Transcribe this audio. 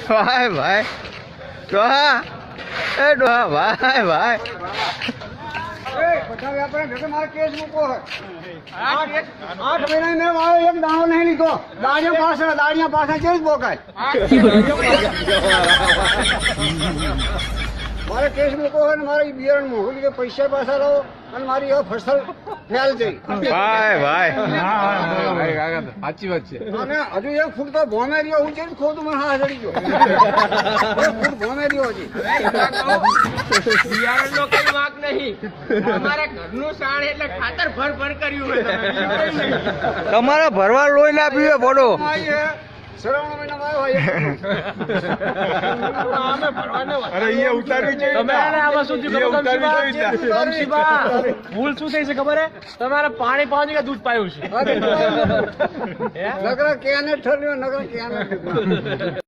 ભાઈ ભાઈ ડોહા એ ડોહા ભાઈ ભાઈ પછી આપણે મારે કેસ મૂકો હોય 8 મહિના મેં મારો એક દાણો નહીં લીધો. દાડિયા પાછળ કેસ બોકાય. મારે કેસ મૂકો હોય ને મારે બિયારણ મોકલી લીધે પૈસા પાછા લો અને મારી ફસલ ફેલ જઈ. ભાઈ ભાઈ સાચી વાત છે. અને હજુ એક ફૂટ તો ભોમે રહ્યો હું છે ખોટું મને હા ચડી ગયો. એક ફૂટ ભોમે રહ્યો હજી. બિયારણ નો કઈ વાંક નહીં. અમારા ઘરનું સાણ એટલે ખાતર ભર કર્યું હોય તમે. તમારે ભરવા લોહી ના પીવે પડો શ્રાવણ મહિનામાં આવ્યો અરે અહીંયા ઉતારવી જોઈએ. તમે આમાં શું થયું ખબર ગમશીબા? ભૂલ શું થઈ છે ખબર હે? તમારે પાણી પાવાનું કે દૂધ પાયું છે? નગર ક્યાં ને ઠર્યો નગર ક્યાં